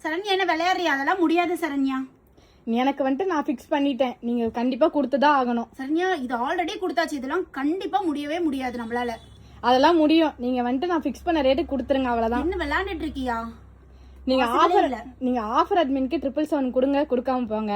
சரண்யா என்ன விளையாடுறியா? அதெல்லாம் முடியாது சரண்யா. எனக்கு வந்துட்டு நான் ஃபிக்ஸ் பண்ணிட்டேன், நீங்க கண்டிப்பா கொடுத்துதான் ஆகணும். சரண்யா இது ஆல்ரெடி கொடுத்தாச்சு, இதெல்லாம் கண்டிப்பா முடியவே முடியாது நம்மளால. அதெல்லாம் முடியும், நீங்க வந்துட்டு நான் ஃபிக்ஸ் பண்ண ரேட்டு கொடுத்துருங்க, அவ்வளவுதான். என்ன விளையாண்டுட்டு இருக்கியா? நீங்க ஆஃபர் அட்மின்க்கு 777 கொடுங்க, கொடுக்காம போங்க.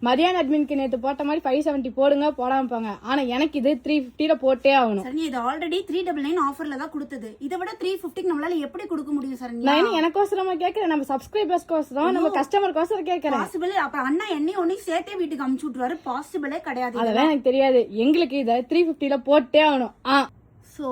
மதியான அட்மின்க்கு நேத்து போட்ட மாதிரி 570 போடுங்க, போடாம போங்க. ஆனா எனக்கு இது 350 போட்டே ஆகணும். சரண்யா இது ஆல்ரெடி 399 ஆஃபர்ல தான் கொடுத்தது. இதை விட 350 நம்மளால எப்படி கொடுக்க முடியும் சரண்யா? நான் எனக்கோசரமா கேக்குறேன், நம்ம சப்ஸ்கிரைபர்ஸ்க்கோசரம், நம்ம கஸ்டமர்க்கோசரம் கேக்குறேன். பாசிபிள். அப்ப அண்ணா ஒன்னையும் சேர்த்தே வீட்டுக்கு அமுச்சு விட்டுருவாரு. பாசிபிளே கிடையாது. அதெல்லாம் எனக்கு தெரியாது, எங்களுக்கு இதை 350 போட்டே ஆகணும். சோ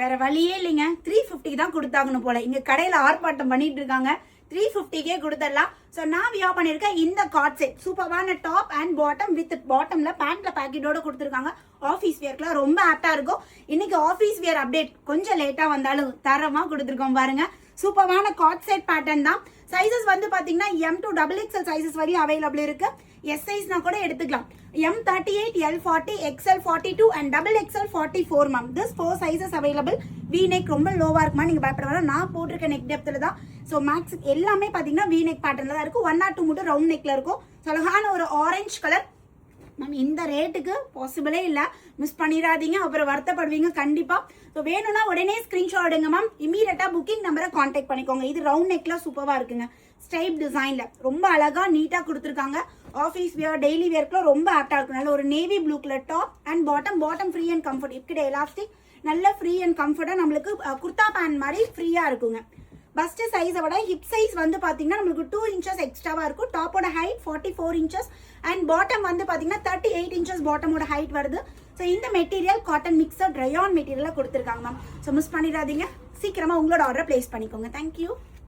வேற வழியே இல்லைங்க, 350 தான் கொடுத்தாகணும் போல. இங்க கடையில ஆர்ப்பாட்டம் பண்ணிட்டு இருக்காங்க. 350 கொடுத்துடலாம். சோ நான் வியா பண்ணிருக்கேன் இந்த கார்ட் செட். சூப்பரான டாப் அண்ட் பாட்டம் வித் பாட்டம்ல பேண்ட்ல பேக்கெட்டோட கொடுத்துருக்காங்க. ஆபீஸ் வியர்க்குலாம் ரொம்ப ஆப்டா இருக்கும். இன்னைக்கு ஆபீஸ் வியர் அப்டேட் கொஞ்சம் லேட்டா வந்தாலும் தரமா கொடுத்துருக்கோம் பாருங்க. சூப்பரான கார்ட் செட் பேட்டர்ன் தான். சைசஸ் வந்து பாத்தீங்கன்னா M to XXL சைசஸ் வரையும் அவைலபிள் இருக்கு. எஸ் சைஸ்னா கூட எடுத்துக்கலாம். M38, L40, XL42 and XXL 44 ma'am. This 4 sizes available. We neck ரொம்ப லோவா இருக்குமா, நீங்க பயப்பட வேணாம். நான் போட்டிருக்க நெக் டெப்த்ல தான். ஸோ மேக்ஸ் எல்லாமே பாத்தீங்கன்னா வி நெக் பேட்டர்ன்ல தான் இருக்கும். 1 or 2 மட்டும் ரவுண்ட் நெக்ல இருக்கும். அழகான ஒரு ஆரஞ்சு கலர் மேம். இந்த ரேட்டுக்கு பாசிபிளே இல்ல, மிஸ் பண்ணிடாதீங்க, அப்புறம் வருத்தப்படுவீங்க கண்டிப்பா. ஸோ வேணும்னா உடனே ஸ்கிரீன்ஷாட் எடுங்க மேம். இமீடியட்டா புக்கிங் நம்பரை கான்டாக்ட் பண்ணிக்கோங்க. இது ரவுண்ட் நெக்ல சூப்பரா இருக்குங்க. ஸ்டைப் டிசைன்ல ரொம்ப அழகா நீட்டா கொடுத்துருக்காங்க. ஆஃபீஸ் வியர் டெய்லி வியர்க்குலாம் ரொம்ப ஆப்டா இருக்கும். நல்ல ஒரு navy blue colour top and bottom free and comfort. இப்படி எலாஸ்டிக் நல்ல ஃப்ரீ அண்ட் கம்ஃபர்ட்டா நம்மளுக்கு குர்தா பேண்ட் மாதிரி ஃப்ரீயா இருக்குங்க. பஸ்ட் சைஸை விட ஹிப் சைஸ் வந்து பாத்தீங்கன்னா நம்மளுக்கு 2 இன்ச்சஸ் எக்ஸ்ட்ராவா இருக்கும். டாப்போட ஹைட் 44 இன்ச்சஸ் அண்ட் பாட்டம் வந்து பாத்தீங்கன்னா 38 இன்ச்சஸ் பாட்டமோட ஹைட் வருது. ஸோ இந்த மெட்டீரியல் காட்டன் மிக்சர் ட்ரையான் மெட்டீரியலா கொடுத்துருக்காங்க மேம். ஸோ மிஸ் பண்ணிடாதீங்க, சீக்கிரமா உங்களோட ஆர்டர் பிளேஸ் பண்ணிக்கோங்க. தேங்க்யூ.